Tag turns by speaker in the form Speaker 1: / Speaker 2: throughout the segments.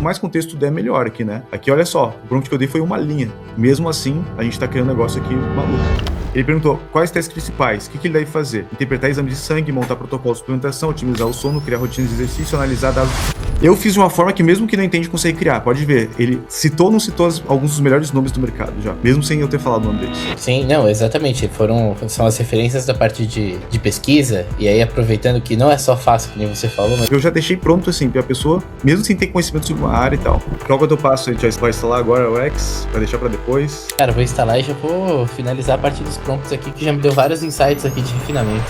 Speaker 1: mais contexto der, melhor aqui, né? Aqui, olha só, o prompt que eu dei foi uma linha. Mesmo assim, a gente tá criando um negócio aqui maluco. Ele perguntou quais testes principais, o que ele deve fazer? Interpretar exame de sangue, montar protocolos de suplementação, otimizar o sono, criar rotinas de exercício, analisar dados. Eu fiz de uma forma que mesmo que não entende, consegue criar. Pode ver, ele citou ou não citou alguns dos melhores nomes do mercado já, mesmo sem eu ter falado o nome deles.
Speaker 2: Sim, não, exatamente. São as referências da parte de pesquisa, e aí aproveitando que não é só fácil, que nem você falou, mas
Speaker 1: eu já deixei pronto assim, pra pessoa, mesmo sem ter conhecimento sobre uma área e tal. Qual que é o teu passo? A gente já vai instalar agora o X, vai deixar pra depois?
Speaker 2: cara, eu vou instalar e já vou finalizar a parte dos prompts aqui, que já me deu vários insights aqui de refinamento.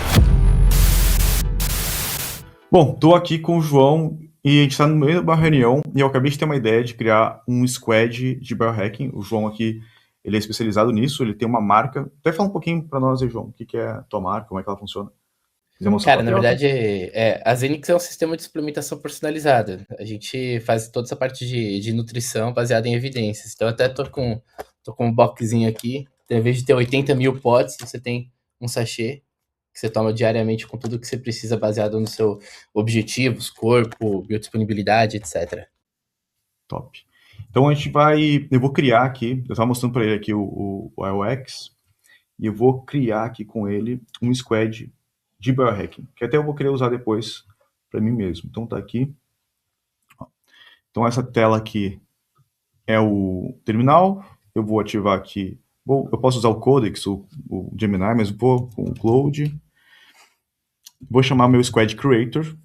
Speaker 1: Bom, tô aqui com o João e a gente tá no meio da reunião e eu acabei de ter uma ideia de criar um squad de biohacking. O João aqui, ele é especializado nisso, ele tem uma marca. Até fala um pouquinho pra nós aí, João, o que é a tua marca, como é que ela funciona?
Speaker 2: Cara, na verdade, a Zenix é um sistema de suplementação personalizada. A gente faz toda essa parte de nutrição baseada em evidências. Então, eu até tô com um boxzinho aqui. Então, em vez de ter 80 mil potes, você tem um sachê que você toma diariamente com tudo que você precisa baseado no seu objetivos, corpo, biodisponibilidade, etc.
Speaker 1: Top. Então eu vou criar aqui, eu estava mostrando para ele aqui o iOS, e eu vou criar aqui com ele um squad de biohacking, que até eu vou querer usar depois para mim mesmo. Então tá aqui. Então essa tela aqui é o terminal, eu vou ativar aqui, eu posso usar o Codex, o Gemini, mas vou com o Cloud. Vou chamar meu Squad Creator.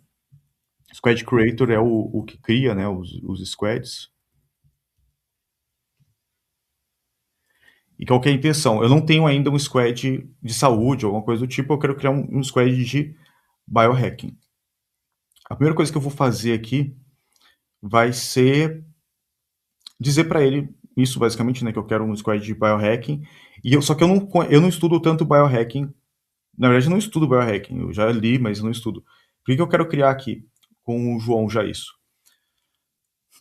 Speaker 1: Squad Creator é o que cria, né, os squads. E qual que é a intenção? Eu não tenho ainda um squad de saúde, alguma coisa do tipo, eu quero criar um squad de biohacking. A primeira coisa que eu vou fazer aqui vai ser dizer para ele isso, basicamente, né, que eu quero um squad de biohacking, só que eu não estudo tanto biohacking. Na verdade, eu não estudo biohacking, eu já li, mas eu não estudo. Por que eu quero criar aqui com o João já isso?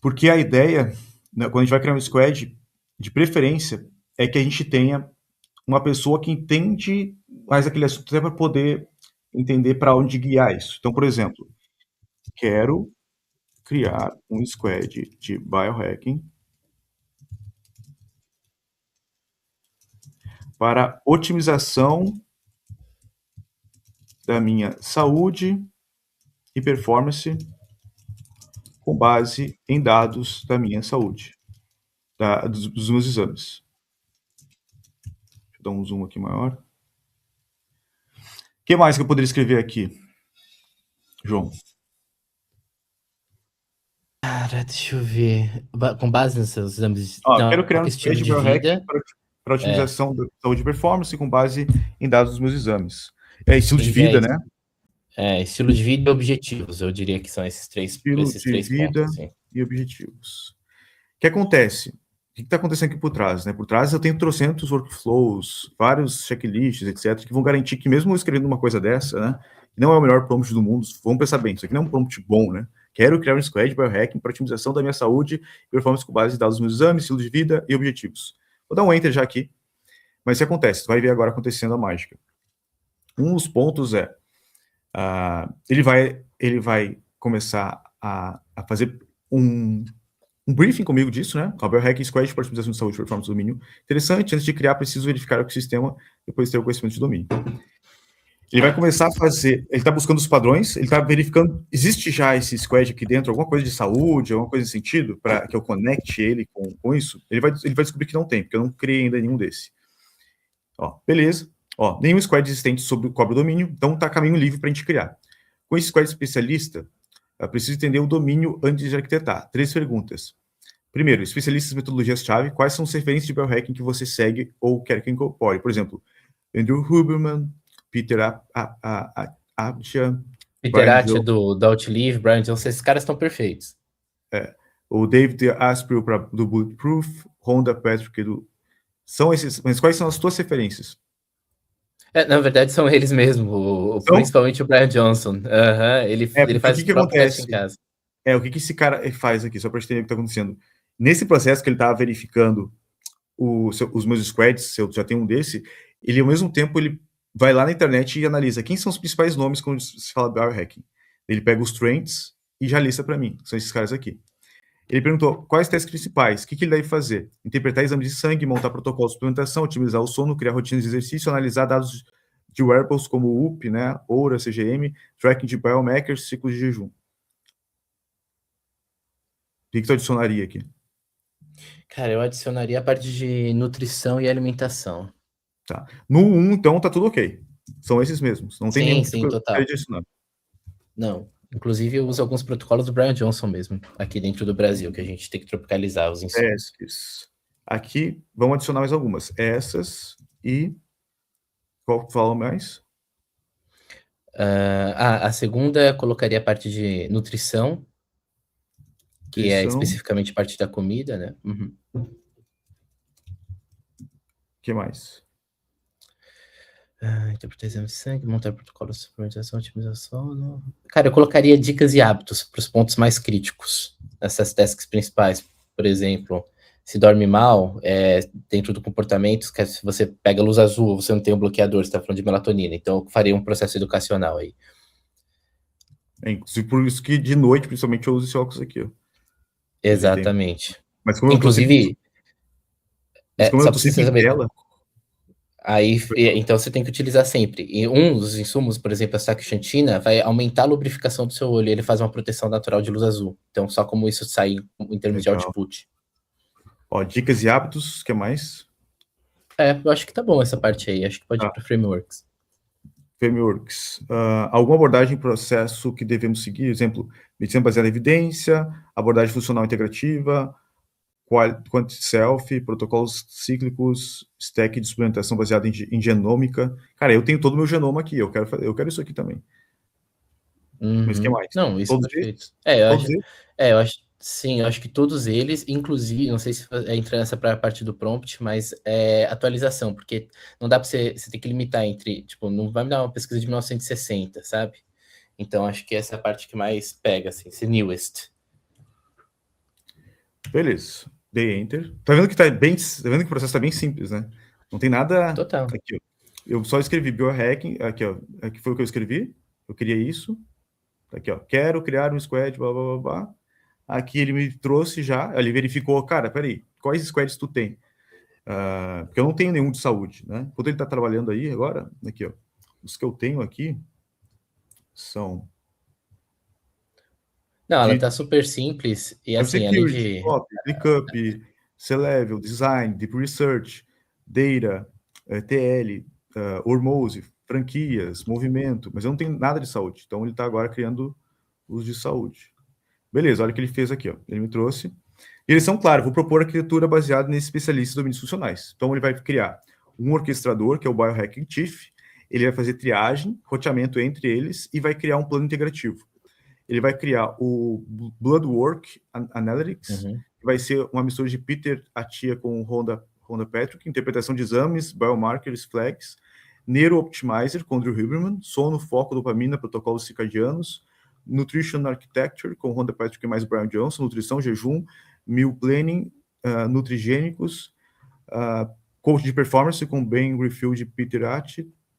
Speaker 1: Porque a ideia, né, quando a gente vai criar um squad, de preferência, é que a gente tenha uma pessoa que entende mais aquele assunto até para poder entender para onde guiar isso. Então, por exemplo, quero criar um squad de biohacking para otimização da minha saúde e performance com base em dados da minha saúde, dos meus exames. Deixa eu dar um zoom aqui maior. O que mais que eu poderia escrever aqui, João?
Speaker 2: Cara, deixa eu ver. Com base nos seus exames,
Speaker 1: Quero criar um
Speaker 2: estilo
Speaker 1: squad de
Speaker 2: de
Speaker 1: biohacking
Speaker 2: vida,
Speaker 1: para otimização da saúde e performance com base em dados dos meus exames. É estilo de vida, né?
Speaker 2: estilo de vida e objetivos, eu diria que são esses três
Speaker 1: Estilo de
Speaker 2: pontos,
Speaker 1: vida
Speaker 2: assim.
Speaker 1: e objetivos. O que acontece? O que está acontecendo aqui por trás? Né? Por trás eu tenho trocentos workflows, vários checklists, etc., que vão garantir que mesmo eu escrevendo uma coisa dessa, né, que não é o melhor prompt do mundo, vamos pensar bem, isso aqui não é um prompt bom, né? Quero criar um squad de biohacking para otimização da minha saúde e performance com base em dados dos meus exames, estilo de vida e objetivos. Vou dar um enter já aqui, mas o que acontece? Você vai ver agora acontecendo a mágica. Um dos pontos é, ele vai começar a fazer um briefing comigo disso, né? O Biohacking Squad para otimização de saúde e performance do domínio. Interessante, antes de criar, preciso verificar o sistema, depois ter o conhecimento de domínio. Ele vai começar a fazer, ele está buscando os padrões, ele está verificando, existe já esse squad aqui dentro, alguma coisa de saúde, alguma coisa nesse sentido, para que eu conecte ele com isso? Ele vai descobrir que não tem, porque eu não criei ainda nenhum desse. Ó, beleza. Ó, nenhum squad existente sobre o cobre domínio, então está caminho livre para a gente criar. Com esse squad especialista, eu preciso entender o domínio antes de arquitetar. 3 perguntas. Primeiro, especialistas em metodologias-chave, quais são as referências de biohacking que você segue ou quer que incorpore? Por exemplo, Andrew Huberman, Peter Attia,
Speaker 2: Peter
Speaker 1: Brian
Speaker 2: Attia
Speaker 1: Jones,
Speaker 2: do Outlive, Brian Jones, esses caras estão perfeitos.
Speaker 1: o David Asprey do Bulletproof, Rhonda Patrick do... São esses, mas quais são as tuas referências?
Speaker 2: Na verdade, são eles mesmo, principalmente o Brian Johnson. Ele faz o próprio teste em casa.
Speaker 1: O que esse cara faz aqui, só para entender o que está acontecendo. Nesse processo que ele está verificando os meus squads, se eu já tenho um desse, ele ao mesmo tempo ele vai lá na internet e analisa quem são os principais nomes quando se fala biohacking. Ele pega os trends e já lista para mim, são esses caras aqui. Ele perguntou quais testes principais, o que ele deve fazer? Interpretar exames de sangue, montar protocolos de suplementação, otimizar o sono, criar rotinas de exercício, analisar dados de wearables como o UP, né, Oura, CGM, tracking de biomarkers, ciclos de jejum. O que tu adicionaria aqui?
Speaker 2: Cara, eu adicionaria a parte de nutrição e alimentação.
Speaker 1: Tá. No 1, então, tá tudo ok. São esses mesmos. Não tem nenhum que
Speaker 2: Sim,
Speaker 1: tu
Speaker 2: total.
Speaker 1: queria adicionar.
Speaker 2: Não. Inclusive, eu uso alguns protocolos do Brian Johnson mesmo, aqui dentro do Brasil, que a gente tem que tropicalizar os insumos.
Speaker 1: Aqui, vamos adicionar mais algumas. Essas e... Qual que fala mais?
Speaker 2: A segunda eu colocaria a parte de nutrição, que é especificamente parte da comida, né? Uhum.
Speaker 1: Que mais?
Speaker 2: Interpretar exame de sangue, montar protocolos de suplementação, otimização. Cara, eu colocaria dicas e hábitos para os pontos mais críticos, essas tasks principais. Por exemplo, se dorme mal, dentro do comportamento, se você pega luz azul, você não tem um bloqueador, você está falando de melatonina. Então, eu faria um processo educacional aí.
Speaker 1: Por isso que de noite, principalmente, eu uso esse óculos aqui, ó.
Speaker 2: Exatamente.
Speaker 1: Mas como
Speaker 2: inclusive,
Speaker 1: eu tô sempre em tela...
Speaker 2: Aí, então você tem que utilizar sempre. E um dos insumos, por exemplo, a Saxantina, vai aumentar a lubrificação do seu olho. Ele faz uma proteção natural de luz azul. Então, só como isso sai em termos de output.
Speaker 1: Ó, dicas e hábitos, o que mais?
Speaker 2: Eu acho que tá bom essa parte aí. Acho que pode ir para frameworks.
Speaker 1: Frameworks. Alguma abordagem processo que devemos seguir? Exemplo, medicina baseada em evidência, abordagem funcional integrativa, quantity self, protocolos cíclicos, stack de suplementação baseada em genômica. Cara, eu tenho todo o meu genoma aqui, eu quero isso aqui também. Mas o que mais?
Speaker 2: Não, isso
Speaker 1: todos
Speaker 2: é perfeito.
Speaker 1: eles?
Speaker 2: Eu acho que todos eles, inclusive, não sei se entra nessa parte do prompt, mas atualização, porque não dá para você ter que limitar entre, tipo, não vai me dar uma pesquisa de 1960, sabe? Então, acho que essa é a parte que mais pega, assim, esse newest.
Speaker 1: Beleza. Dei enter. Tá vendo que o processo tá bem simples, né? Não tem nada...
Speaker 2: Total.
Speaker 1: Aqui, ó. Eu só escrevi biohacking, aqui, ó. Aqui foi o que eu escrevi. Eu queria isso. Aqui, ó. Quero criar um squad, blá, blá, blá, blá. Aqui ele me trouxe já, ele verificou, cara, peraí, quais squads tu tem? Porque eu não tenho nenhum de saúde, né? Enquanto ele tá trabalhando aí agora, aqui, ó. Os que eu tenho aqui são...
Speaker 2: Não, ela tá super simples e assim, além de...
Speaker 1: ClickUp, C-Level, Design, Deep Research, Data, TL, Hormose, franquias, movimento, mas eu não tenho nada de saúde. Então ele está agora criando os de saúde. Beleza, olha o que ele fez aqui, ó. Ele me trouxe. Eles são, claro, vou propor arquitetura baseada nesses especialistas em domínios funcionais. Então ele vai criar um orquestrador, que é o Biohacking Chief, ele vai fazer triagem, roteamento entre eles e vai criar um plano integrativo. Ele vai criar o Bloodwork Analytics, que vai ser uma mistura de Peter Attia com Rhonda Patrick, interpretação de exames, biomarkers, flags, Neuro Optimizer com Drew Huberman, sono, foco, dopamina, protocolos circadianos, Nutrition Architecture com Rhonda Patrick e mais Brian Johnson, nutrição, jejum, meal planning, nutrigênicos, coach de performance com Ben Greenfield e Peter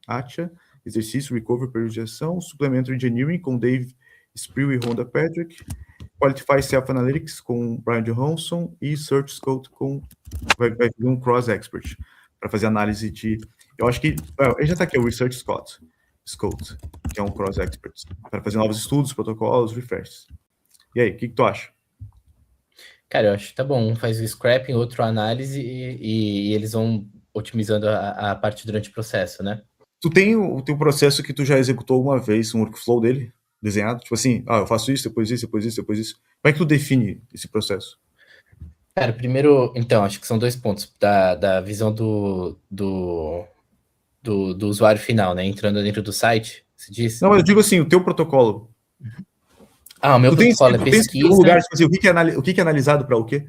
Speaker 1: Attia, exercício, recovery, periodização, suplemento engineering com Dave Sprill e Rhonda Patrick, Qualify Self-Analytics com Brian Johnson e Search Scout com... Vai fazer um cross-expert para fazer análise de... Eu acho que... ele já está aqui, o Research Scout, que é um cross-expert, para fazer novos estudos, protocolos, refreshes. E aí, o que tu acha?
Speaker 2: Cara, eu acho que tá bom. Um faz o scrapping, outro a análise e eles vão otimizando a parte durante o processo, né?
Speaker 1: Tu tem o teu processo que tu já executou alguma vez, um workflow dele? Desenhado, tipo assim, eu faço isso, depois isso, depois isso, depois isso. Como é que tu define esse processo?
Speaker 2: Cara, primeiro, então, acho que são 2 pontos da visão do usuário final, né? Entrando dentro do site, se diz?
Speaker 1: Não, mas eu digo assim, o teu protocolo.
Speaker 2: O meu protocolo é pesquisa...
Speaker 1: Tem um lugar de fazer o que é analisado para o quê?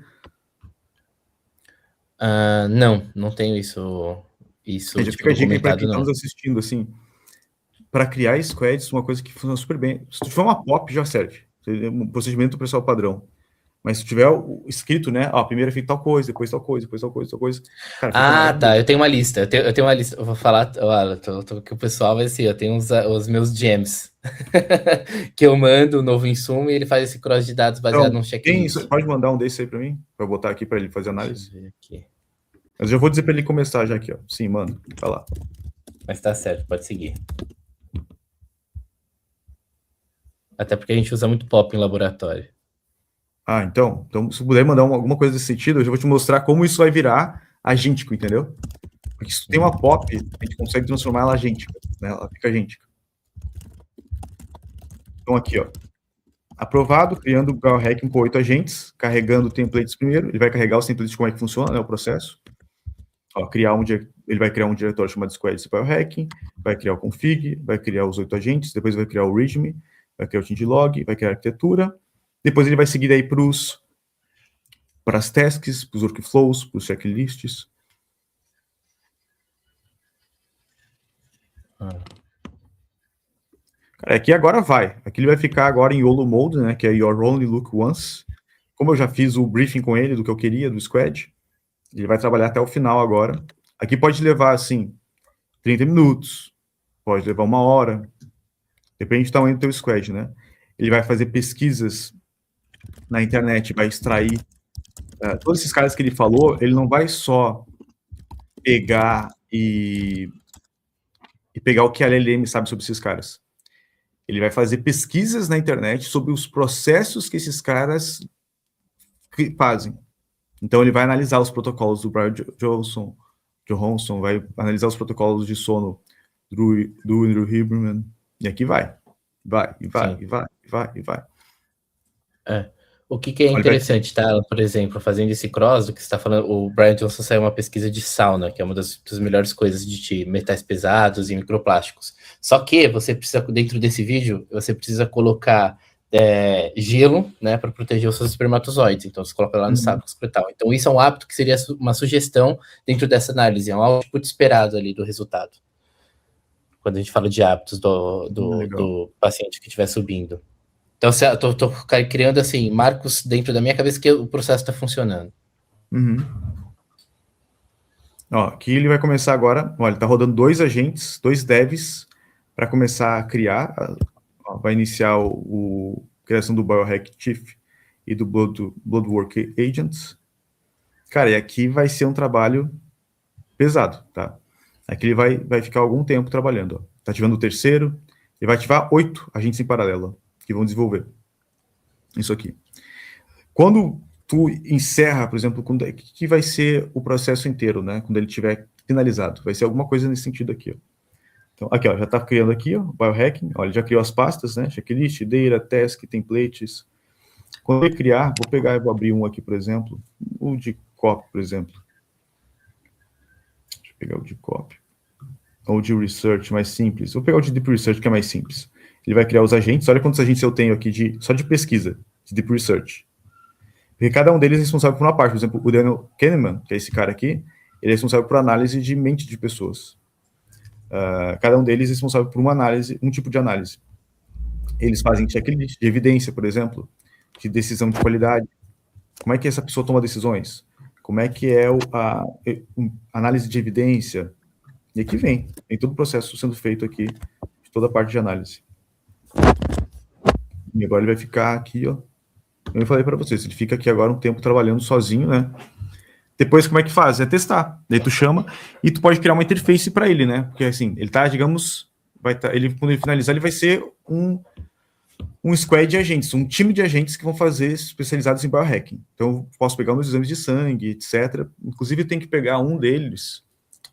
Speaker 2: Não tenho isso
Speaker 1: Já fica a dica para quem está nos assistindo, assim, para criar squads, uma coisa que funciona super bem. Se tu tiver uma POP, já serve. Um procedimento pessoal padrão. Mas se tiver escrito, né? Ó, primeiro é feito tal coisa, depois tal coisa, depois tal coisa, tal coisa. Cara, fica
Speaker 2: Tá.
Speaker 1: maravilhoso.
Speaker 2: Eu tenho uma lista. Eu tenho uma lista. Eu vou falar. Olha, que o pessoal vai ser. Eu tenho os meus gems. Que eu mando o novo insumo e ele faz esse cross de dados baseado
Speaker 1: Então,
Speaker 2: num checklist.
Speaker 1: pode mandar um desse aí para mim? Para eu botar aqui para ele fazer
Speaker 2: Deixa eu
Speaker 1: análise?
Speaker 2: ver aqui.
Speaker 1: Mas eu já vou dizer para ele começar já aqui, ó. Sim, mano. Vai lá.
Speaker 2: Mas tá certo, pode seguir. Até porque a gente usa muito pop em laboratório.
Speaker 1: Então, se puder mandar alguma coisa desse sentido, eu já vou te mostrar como isso vai virar agêntico, entendeu? Porque se tem uma pop, a gente consegue transformar ela agêntica, né? Ela fica agêntica. Então aqui, ó. Aprovado, criando o biohacking com 8 agentes, carregando templates primeiro. Ele vai carregar os templates de como é que funciona, né, o processo. Ó, ele vai criar um diretório chamado squad de biohacking, vai criar o config, vai criar os 8 agentes, depois vai criar o readme, vai criar o changelog, vai criar a arquitetura. Depois ele vai seguir aí para as tasks, para os workflows, para os checklists. Cara, aqui agora vai. Aqui ele vai ficar agora em YOLO mode, né? Que é Your Only Look Once. Como eu já fiz o briefing com ele do que eu queria, do squad, ele vai trabalhar até o final agora. Aqui pode levar, assim, 30 minutos, pode levar 1 hora, depende do tamanho do teu squad, né? Ele vai fazer pesquisas na internet, vai extrair todos esses caras que ele falou, ele não vai só pegar e pegar o que a LLM sabe sobre esses caras. Ele vai fazer pesquisas na internet sobre os processos que esses caras fazem. Então, ele vai analisar os protocolos do Brian Johnson, vai analisar os protocolos de sono do Andrew Huberman, e aqui vai. Vai.
Speaker 2: O que é interessante, tá? Por exemplo, fazendo esse cross do que você está falando, o Brian Johnson saiu uma pesquisa de sauna, que é uma das melhores coisas de metais pesados e microplásticos. Só que você precisa, dentro desse vídeo, você precisa colocar gelo, né, para proteger os seus espermatozoides. Então, você coloca lá no saco escrotal. Então, isso é um hábito que seria uma sugestão dentro dessa análise, é um output esperado ali do resultado. Quando a gente fala de hábitos do paciente que estiver subindo. Então, tô criando, assim, marcos dentro da minha cabeça que o processo está funcionando.
Speaker 1: Ó, aqui ele vai começar agora, olha, ele tá rodando 2 agentes, 2 devs, para começar a criar, vai iniciar a criação do Biohack Chief e do Bloodwork Agents. Cara, e aqui vai ser um trabalho pesado, tá? Aqui ele vai ficar algum tempo trabalhando, ó. Tá ativando o terceiro, ele vai ativar 8 agentes em paralelo, ó, que vão desenvolver isso aqui. Quando tu encerra, por exemplo, que vai ser o processo inteiro, né? Quando ele tiver finalizado, vai ser alguma coisa nesse sentido aqui, ó. Então, aqui, ó, já está criando aqui, ó, biohacking, ó, ele já criou as pastas, né? Checklist, data, task, templates. Quando ele criar, vou pegar e vou abrir um aqui, por exemplo, o de copy, por exemplo. Deixa eu pegar o de copy. Ou de research, mais simples. Vou pegar o de deep research, que é mais simples. Ele vai criar os agentes. Olha quantos agentes eu tenho aqui só de pesquisa, de deep research. Porque cada um deles é responsável por uma parte. Por exemplo, o Daniel Kahneman, que é esse cara aqui, ele é responsável por análise de mente de pessoas. Cada um deles é responsável por um tipo de análise. Eles fazem checklist de evidência, por exemplo, de decisão de qualidade. Como é que essa pessoa toma decisões? Como é que é a análise de evidência? E aqui vem todo o processo sendo feito aqui, de toda a parte de análise. E agora ele vai ficar aqui, ó. Eu falei para vocês, ele fica aqui agora um tempo trabalhando sozinho, né? Depois, como é que faz? É testar. Daí tu chama e tu pode criar uma interface para ele, né? Porque assim, ele tá, digamos, quando ele finalizar, ele vai ser um squad de agentes, um time de agentes que vão fazer especializados em biohacking. Então, eu posso pegar meus exames de sangue, etc. Inclusive, tem que pegar um deles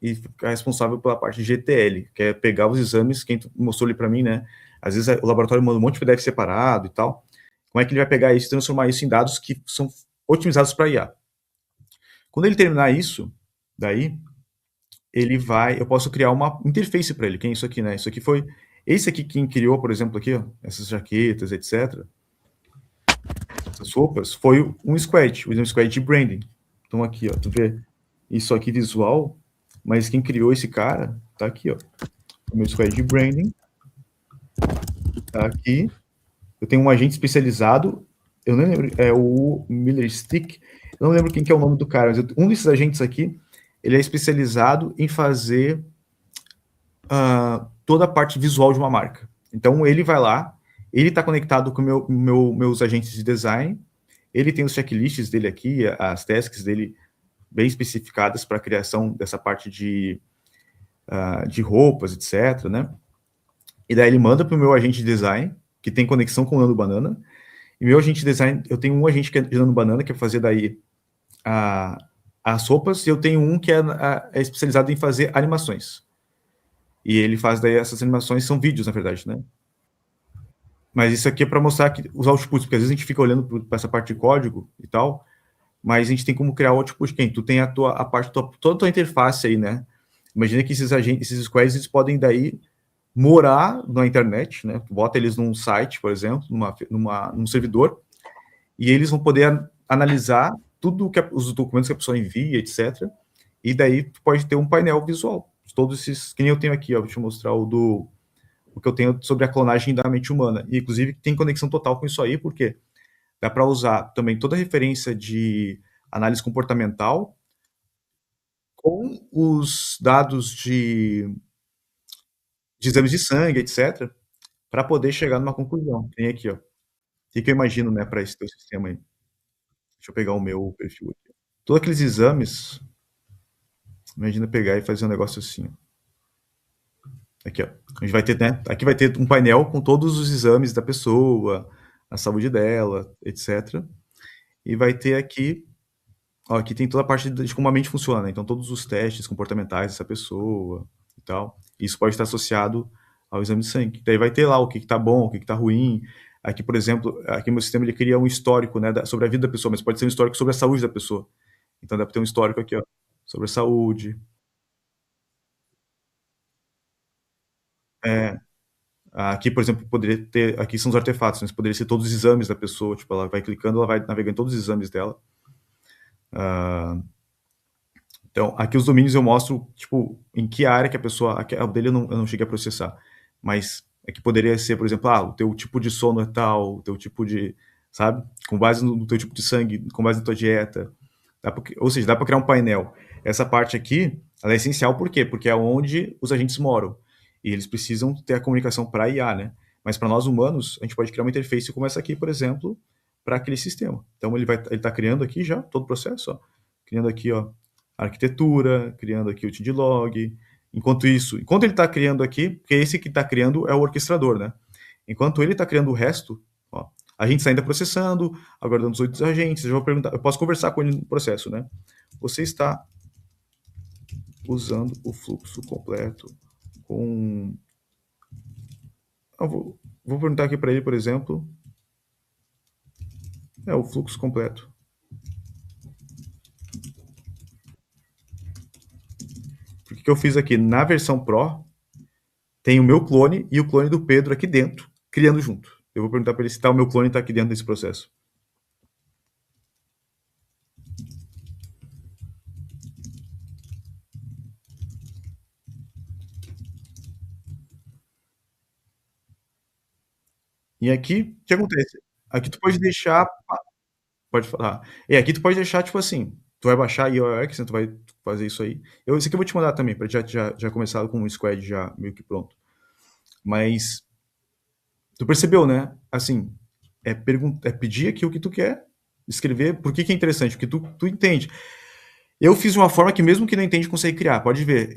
Speaker 1: e ficar responsável pela parte de GTL, que é pegar os exames, quem mostrou ali para mim, né? Às vezes o laboratório manda um monte de PDF separado e tal. Como é que ele vai pegar isso e transformar isso em dados que são otimizados para IA? Quando ele terminar isso, daí, eu posso criar uma interface para ele. Quem é isso aqui, né? Isso aqui foi, esse aqui quem criou, por exemplo, aqui, ó, essas jaquetas, etc. Essas roupas, foi um squad de branding. Então aqui, ó, tu vê isso aqui visual, mas quem criou esse cara, tá aqui, ó. O meu squad de branding, tá aqui. Eu tenho um agente especializado, eu nem lembro, é o Miller Stick, eu não lembro quem que é o nome do cara, mas um desses agentes aqui, ele é especializado em fazer toda a parte visual de uma marca. Então, ele vai lá, ele está conectado com meus agentes de design, ele tem os checklists dele aqui, as tasks dele bem especificadas para a criação dessa parte de roupas, etc., né? E daí ele manda para o meu agente de design, que tem conexão com o Nano Banana, e meu agente de design, eu tenho um agente que é de Nano Banana, que é fazer daí as roupas, e eu tenho um que é especializado em fazer animações. E ele faz daí essas animações, são vídeos, na verdade, né? Mas isso aqui é para mostrar que os outputs, porque às vezes a gente fica olhando para essa parte de código e tal, mas a gente tem como criar o output. Tu tem a parte, toda a tua interface aí, né? Imagina que esses agentes, esses squares, eles podem daí morar na internet, né? Tu bota eles num site, por exemplo, num servidor, e eles vão poder analisar tudo os documentos que a pessoa envia, etc. E daí tu pode ter um painel visual. Todos esses, que nem eu tenho aqui, ó, vou te mostrar o que eu tenho sobre a clonagem da mente humana. E, inclusive, tem conexão total com isso aí, porque dá para usar também toda a referência de análise comportamental com os dados de exames de sangue, etc., para poder chegar numa conclusão. Tem aqui, ó. O que eu imagino, né, para esse teu sistema aí. Deixa eu pegar o meu perfil aqui. Todos aqueles exames, imagina pegar e fazer um negócio assim, ó. Aqui, ó. A gente vai ter, né? Aqui vai ter um painel com todos os exames da pessoa, a saúde dela, etc. E vai ter aqui, ó, aqui tem toda a parte de como a mente funciona, né? Então todos os testes comportamentais dessa pessoa e tal. Isso pode estar associado ao exame de sangue. Daí vai ter lá o que está bom, o que está ruim. Aqui, por exemplo, aqui meu sistema ele cria um histórico, né, sobre a vida da pessoa, mas pode ser um histórico sobre a saúde da pessoa. Então dá para ter um histórico aqui, ó, sobre a saúde. É, aqui, por exemplo, poderia ter, aqui são os artefatos, mas poderia ser todos os exames da pessoa, tipo, ela vai clicando, ela vai navegando todos os exames dela. Então, aqui os domínios eu mostro, tipo, em que área que a pessoa, o dele eu não cheguei a processar, mas aqui poderia ser, por exemplo, o teu tipo de sono é tal, o teu tipo de, sabe, com base no teu tipo de sangue, com base na tua dieta, ou seja, dá para criar um painel. Essa parte aqui, ela é essencial, por quê? Porque é onde os agentes moram, e eles precisam ter a comunicação para IA, né? Mas para nós humanos, a gente pode criar uma interface como essa aqui, por exemplo, para aquele sistema. Então ele está criando aqui já todo o processo, ó, criando aqui, ó, a arquitetura, criando aqui o TDlog. Enquanto ele está criando aqui, porque esse que está criando é o orquestrador, né? Enquanto ele está criando o resto, ó, a gente está ainda processando, aguardando os 8 agentes. Eu vou perguntar, eu posso conversar com ele no processo, né? Você está usando o fluxo completo com... vou perguntar aqui para ele, por exemplo, o fluxo completo. O que eu fiz aqui? Na versão Pro, tem o meu clone e o clone do Pedro aqui dentro, criando junto. Eu vou perguntar para ele se o meu clone está aqui dentro desse processo. E aqui, o que acontece? Aqui tu pode deixar... Pode falar. E aqui tu pode deixar, tipo assim, tu vai baixar iOS, né, tu vai fazer isso aí. Esse aqui eu vou te mandar também, para já começar com um squad já meio que pronto. Mas tu percebeu, né? Assim, é pedir aqui o que tu quer, escrever. Por que é interessante? Porque tu entende. Eu fiz de uma forma que mesmo que não entende, consegue criar. Pode ver,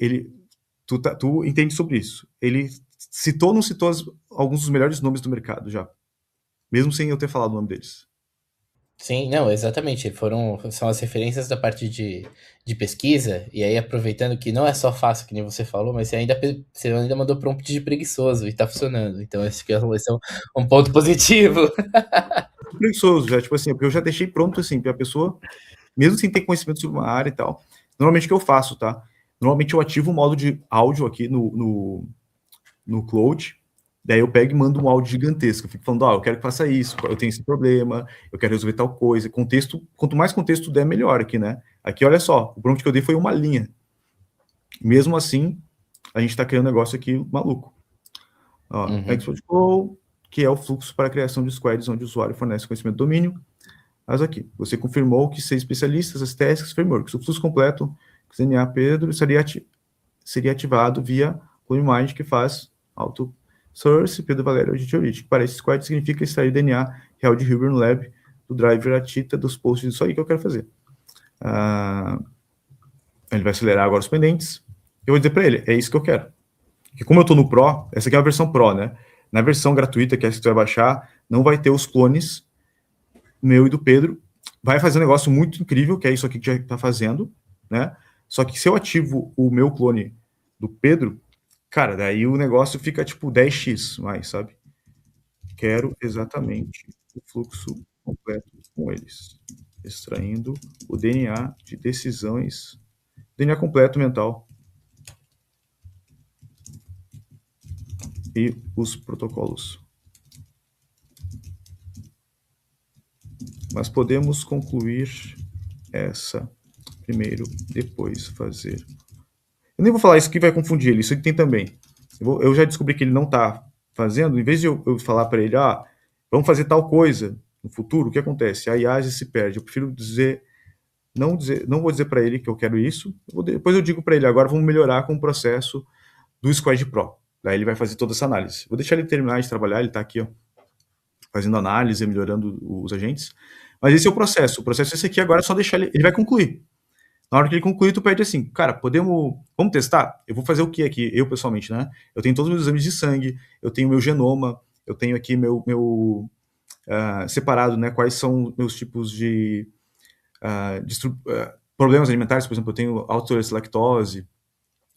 Speaker 1: tu entende sobre isso. Ele citou ou não citou alguns dos melhores nomes do mercado já. Mesmo sem eu ter falado o nome deles.
Speaker 2: Sim, não, exatamente. São as referências da parte de pesquisa, e aí aproveitando que não é só fácil, que nem você falou, mas você ainda mandou prompt de preguiçoso e tá funcionando. Então, esse que é um ponto positivo.
Speaker 1: Preguiçoso, já, tipo assim, porque eu já deixei pronto, assim, pra pessoa, mesmo sem ter conhecimento sobre uma área e tal. Normalmente o que eu faço, tá? Normalmente eu ativo o modo de áudio aqui no Cloud, daí eu pego e mando um áudio gigantesco. Eu fico falando, eu quero que faça isso, eu tenho esse problema, eu quero resolver tal coisa. Contexto, quanto mais contexto der, melhor aqui, né? Aqui, olha só, o prompt que eu dei foi uma linha. Mesmo assim, a gente tá criando um negócio aqui maluco. Ó, Export Flow, que é o fluxo para a criação de squads, onde o usuário fornece conhecimento do domínio. Mas aqui, você confirmou que 6 especialistas, as tasks, frameworks. O fluxo completo, DNA Pedro, seria ativado via CloneMind, que faz auto source, Pedro Valério de Theoretic. Para esse squad, significa extrair DNA real de Hilbert no lab, do driver Atita, dos posts, isso aí que eu quero fazer. Ele vai acelerar agora os pendentes. Eu vou dizer para ele, é isso que eu quero. Porque como eu estou no Pro, essa aqui é a versão Pro, né? Na versão gratuita, que é essa que você vai baixar, não vai ter os clones meu e do Pedro. Vai fazer um negócio muito incrível, que é isso aqui que já está fazendo, né? Só que se eu ativo o meu clone do Pedro, cara, daí o negócio fica tipo 10x mais, sabe? Quero exatamente o fluxo completo com eles. Extraindo o DNA de decisões, DNA completo mental e os protocolos. Mas podemos concluir essa primeiro, depois fazer. Eu nem vou falar isso que vai confundir ele, isso aqui tem também. Eu já descobri que ele não está fazendo, em vez de eu falar para ele, vamos fazer tal coisa no futuro, o que acontece? A IA se perde. Eu prefiro não vou dizer para ele que eu quero isso, depois eu digo para ele, agora vamos melhorar com o processo do Squad Pro. Daí ele vai fazer toda essa análise. Vou deixar ele terminar de trabalhar, ele está aqui, ó, fazendo análise, melhorando os agentes. Mas esse é o processo. O processo é esse aqui, agora é só deixar ele vai concluir. Na hora que ele concluir, tu pede assim, cara, vamos testar? Eu vou fazer o que aqui? Eu, pessoalmente, né? Eu tenho todos os meus exames de sangue, eu tenho meu genoma, eu tenho aqui meu separado, né? Quais são meus tipos de problemas alimentares, por exemplo, eu tenho autolerância à lactose.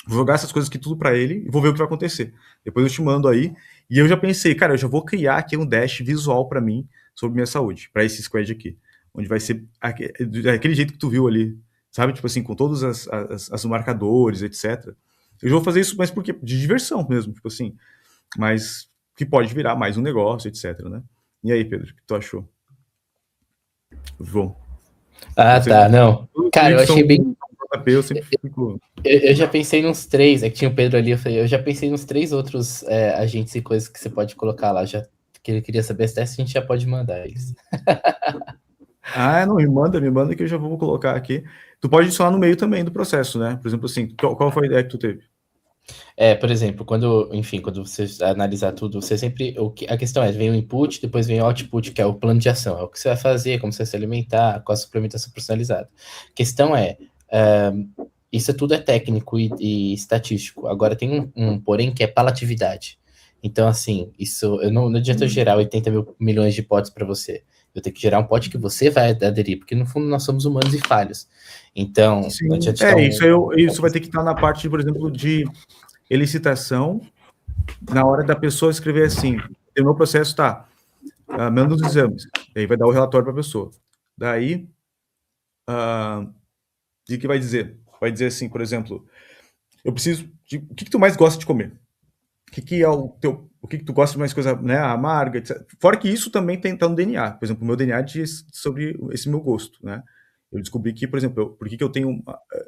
Speaker 1: Vou jogar essas coisas aqui tudo para ele e vou ver o que vai acontecer. Depois eu te mando aí. E eu já pensei, cara, eu já vou criar aqui um dash visual para mim sobre minha saúde, para esse squad aqui. Onde vai ser aquele jeito que tu viu ali, sabe? Tipo assim, com todos os marcadores, etc. Eu já vou fazer isso, mas porque de diversão mesmo, tipo assim. Mas que pode virar mais um negócio, etc, né? E aí, Pedro, o que tu achou? João.
Speaker 2: Tá, não. Cara, eu achei bem...
Speaker 1: Eu sempre fico...
Speaker 2: Eu já pensei nos 3, é que tinha o Pedro ali, eu já pensei nos 3 outros agentes e coisas que você pode colocar lá, já que ele queria saber se a gente já pode mandar eles.
Speaker 1: Não, me manda que eu já vou colocar aqui. Tu pode adicionar no meio também do processo, né? Por exemplo, assim, qual foi a ideia que tu teve?
Speaker 2: Por exemplo, quando você analisar tudo, você sempre. A questão vem o input, depois vem o output, que é o plano de ação. É o que você vai fazer, como você vai se alimentar, qual a suplementação personalizada. A questão isso tudo é técnico e estatístico. Agora tem um porém que é palatividade. Então, assim, isso não adianta eu gerar 80 milhões de potes para você. Eu tenho que gerar um pote que você vai aderir, porque no fundo nós somos humanos e falhos. Então,
Speaker 1: sim,
Speaker 2: não adianta
Speaker 1: isso vai ter que estar na parte, por exemplo, de elicitação, na hora da pessoa escrever assim, o meu processo está manda os exames, aí vai dar o relatório para a pessoa. Daí, o que vai dizer? Vai dizer assim, por exemplo, eu preciso de... O que tu mais gosta de comer? O que é o que tu gosta de mais coisa, né, amarga, etc. Fora que isso também tá no DNA. Por exemplo, o meu DNA diz sobre esse meu gosto, né? Eu descobri que, por exemplo, por que eu tenho...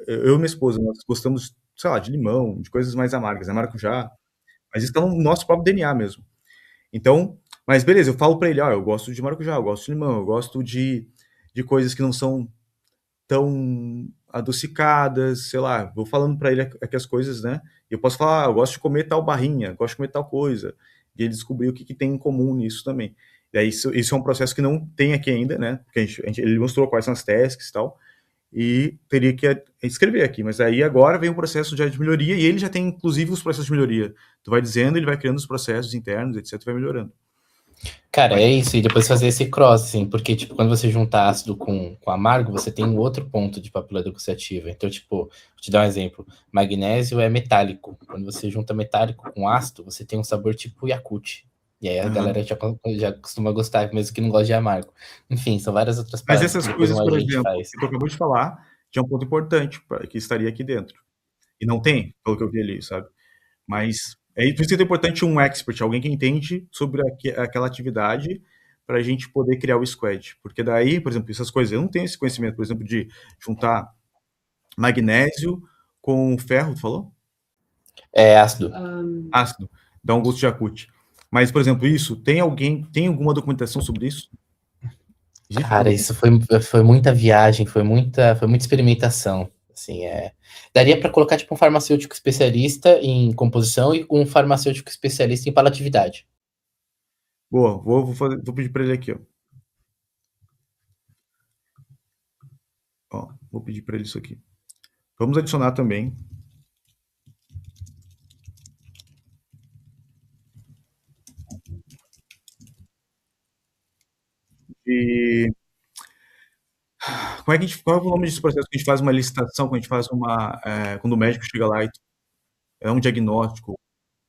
Speaker 1: Eu e minha esposa, nós gostamos, sei lá, de limão, de coisas mais amargas, né, maracujá, mas isso tá no nosso próprio DNA mesmo. Então, mas beleza, eu falo pra ele, eu gosto de maracujá, eu gosto de limão, eu gosto de coisas que não são tão adocicadas, sei lá, vou falando para ele aqui as coisas, né? E eu posso falar, eu gosto de comer tal barrinha, gosto de comer tal coisa. E ele descobriu o que tem em comum nisso também. E aí isso é um processo que não tem aqui ainda, né? Porque ele mostrou quais são as tasks e tal, e teria que escrever aqui. Mas aí agora vem um processo já de melhoria, e ele já tem, inclusive, os processos de melhoria. Tu vai dizendo, ele vai criando os processos internos, etc, vai melhorando.
Speaker 2: Cara, é isso, e depois fazer esse cross, assim, porque, tipo, quando você junta ácido com amargo, você tem um outro ponto de papila oxidativa. Então, tipo, vou te dar um exemplo. Magnésio é metálico. Quando você junta metálico com ácido, você tem um sabor tipo Yakult. E aí a galera já costuma gostar, mesmo que não goste de amargo. Enfim, são várias outras
Speaker 1: paradas. Mas essas coisas, por exemplo, que tu acabou de falar, tinha um ponto importante que estaria aqui dentro. E não tem, pelo que eu vi ali, sabe? Mas por isso que é importante um expert, alguém que entende sobre aquela atividade, para a gente poder criar o squad. Porque daí, por exemplo, essas coisas, eu não tenho esse conhecimento, por exemplo, de juntar magnésio com ferro, tu falou?
Speaker 2: É ácido.
Speaker 1: Ácido, dá um gosto de Yakult. Mas, por exemplo, isso, tem alguma documentação sobre isso?
Speaker 2: Cara, isso foi muita viagem, foi muita experimentação. Assim, daria para colocar tipo um farmacêutico especialista em composição e um farmacêutico especialista em palatividade.
Speaker 1: Boa, vou pedir para ele aqui, ó. Ó, vou pedir para ele isso aqui. Vamos adicionar também de... Qual é o nome desse processo que a gente faz uma licitação, quando a gente faz quando o médico chega lá e é um diagnóstico,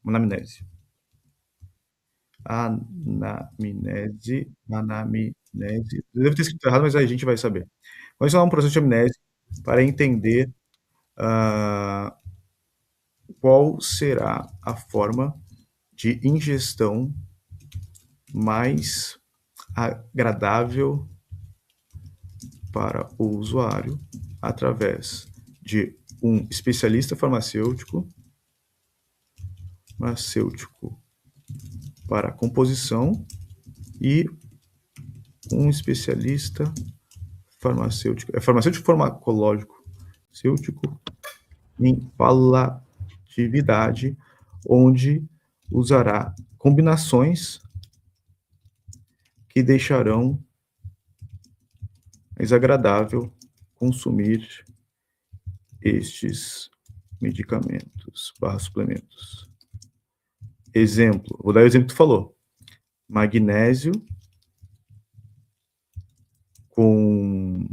Speaker 1: uma anamnese. Anamnese. Eu devo ter escrito errado, mas aí a gente vai saber. Vamos falar um processo de anamnese para entender qual será a forma de ingestão mais agradável para o usuário através de um especialista farmacêutico para composição e um especialista farmacêutico farmacológico em palatividade, onde usará combinações que deixarão mais agradável consumir estes medicamentos / suplementos. Exemplo, vou dar o exemplo que tu falou. Magnésio com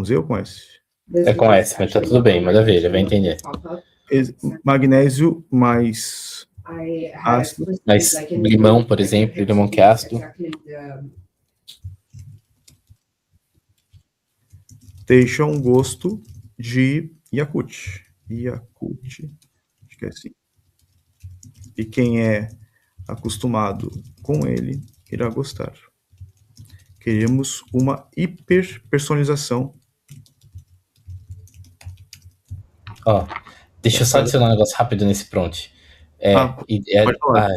Speaker 1: Z ou com S?
Speaker 2: É com S, mas tá tudo bem, manda ver, ele vai entender.
Speaker 1: Magnésio mais ácido.
Speaker 2: Mas limão, por exemplo, limão que é ácido.
Speaker 1: Deixa um gosto de Yakult. Acho que é assim. E quem é acostumado com ele irá gostar. Queremos uma hiperpersonalização.
Speaker 2: Ó, deixa eu só adicionar um negócio rápido nesse prompt.
Speaker 1: Pode falar,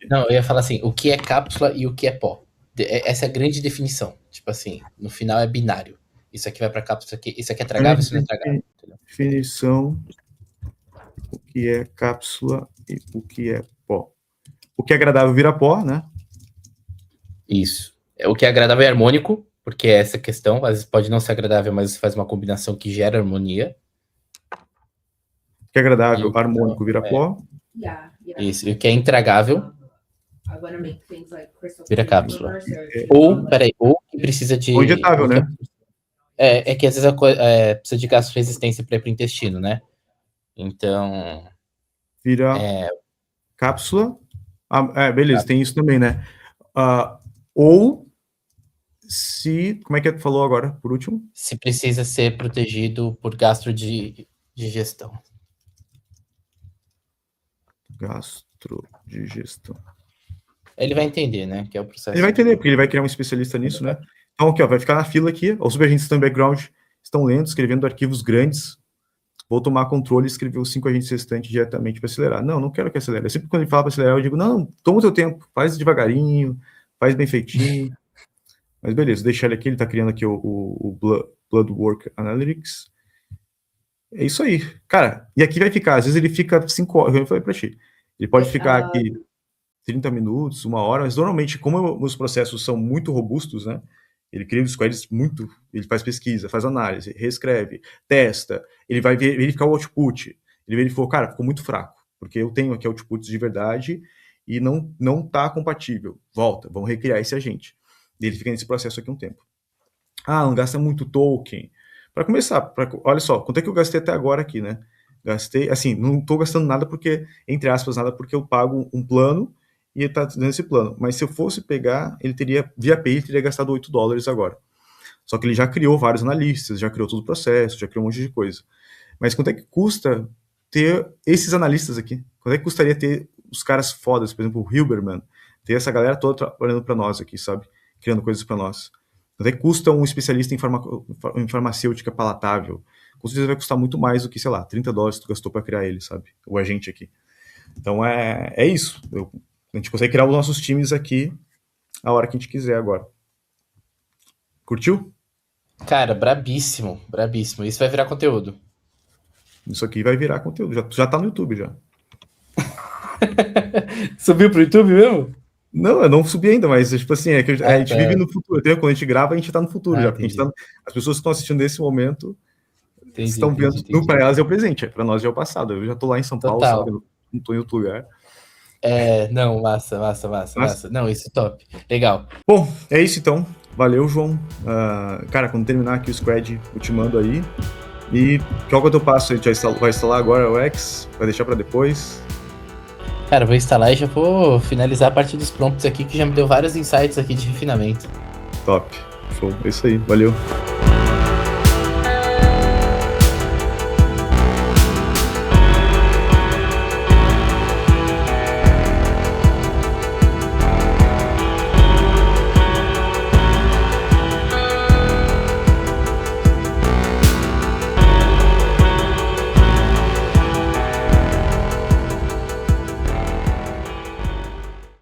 Speaker 2: não, eu ia falar assim, o que é cápsula e o que é pó. Essa é a grande definição. Tipo assim, no final é binário. Isso aqui vai para cápsula, isso aqui é tragável, isso não é tragável.
Speaker 1: Definição, o que é cápsula e o que é pó. O que é agradável vira pó, né?
Speaker 2: Isso. O que é agradável é harmônico, porque é essa questão. Às vezes pode não ser agradável, mas você faz uma combinação que gera harmonia.
Speaker 1: O que é agradável, harmônico, vira pó.
Speaker 2: Isso. E o que é intragável vira cápsula. Ou que precisa de...
Speaker 1: Ou injetável, né?
Speaker 2: É que às vezes precisa de gastroresistência para ir para o intestino, né? Então...
Speaker 1: Vira cápsula. Beleza, tem isso também, né? Ou se... Como é que tu falou agora, por último?
Speaker 2: Se precisa ser protegido por gastrodigestão.
Speaker 1: Gastrodigestão.
Speaker 2: Ele vai entender, né? Que é o processo.
Speaker 1: Ele vai entender, porque ele vai criar um especialista nisso, né? Então, aqui, ó, vai ficar na fila aqui. Os subagentes estão em background, estão lendo, escrevendo arquivos grandes. Vou tomar controle e escrever os 5 agentes restantes diretamente para acelerar. Não quero que acelere. Sempre quando ele fala para acelerar, eu digo, não, toma o teu tempo, faz devagarinho, faz bem feitinho. Mas beleza, deixar ele aqui, ele está criando aqui o Blood Work Analytics. É isso aí. Cara, e aqui vai ficar, às vezes ele fica 5 horas, eu falei para ti. Ele pode ficar aqui 30 minutos, 1 hora, mas normalmente, como os processos são muito robustos, né? Ele cria os squads ele faz pesquisa, faz análise, reescreve, testa, ele vai verificar o output. Ele verificou, cara, ficou muito fraco, porque eu tenho aqui outputs de verdade e não tá compatível. Volta, vamos recriar esse agente. E ele fica nesse processo aqui um tempo. Não gasta muito token. Para começar, olha só, quanto é que eu gastei até agora aqui, né? Gastei, assim, não estou gastando nada porque, entre aspas, nada porque eu pago um plano e ele está dando esse plano. Mas se eu fosse pegar, ele teria, via API, ele teria gastado $8 agora. Só que ele já criou vários analistas, já criou todo o processo, já criou um monte de coisa. Mas quanto é que custa ter esses analistas aqui? Quanto é que custaria ter os caras fodas, por exemplo, o Hilberman, ter essa galera toda trabalhando para nós aqui, sabe? Criando coisas para nós. Quanto é que custa um especialista em farmacêutica palatável? Com certeza vai custar muito mais do que, sei lá, $30 que tu gastou para criar ele, sabe? O agente aqui. Então é isso. A gente consegue criar os nossos times aqui a hora que a gente quiser agora. Curtiu?
Speaker 2: Cara, brabíssimo, brabíssimo. Isso vai virar conteúdo.
Speaker 1: Isso aqui vai virar conteúdo. Já tá no YouTube já.
Speaker 2: Subiu pro YouTube mesmo?
Speaker 1: Não, eu não subi ainda, mas tipo assim, é que a gente
Speaker 2: Tá.
Speaker 1: vive no futuro. Entendeu? Quando a gente grava, a gente tá no futuro já. Porque a gente
Speaker 2: Entendi.
Speaker 1: as pessoas que estão assistindo nesse momento
Speaker 2: Entendi,
Speaker 1: estão vendo.
Speaker 2: entendi, entendi.
Speaker 1: Para elas é o presente, para nós é o passado. Eu já tô lá em São Paulo,
Speaker 2: Total.
Speaker 1: sabe? Eu não tô em outro lugar.
Speaker 2: Não, massa.
Speaker 1: Mas,
Speaker 2: Não, isso top. Legal.
Speaker 1: bom, é isso então. Valeu, João. Cara, quando terminar aqui o Squad, eu te mando aí. E qual que é o teu passo? A gente vai instalar agora o X? Vai deixar para depois?
Speaker 2: Cara, vou instalar e já vou finalizar a parte dos prompts aqui, que já me deu vários insights aqui de refinamento.
Speaker 1: Top. Show. É isso aí. Valeu.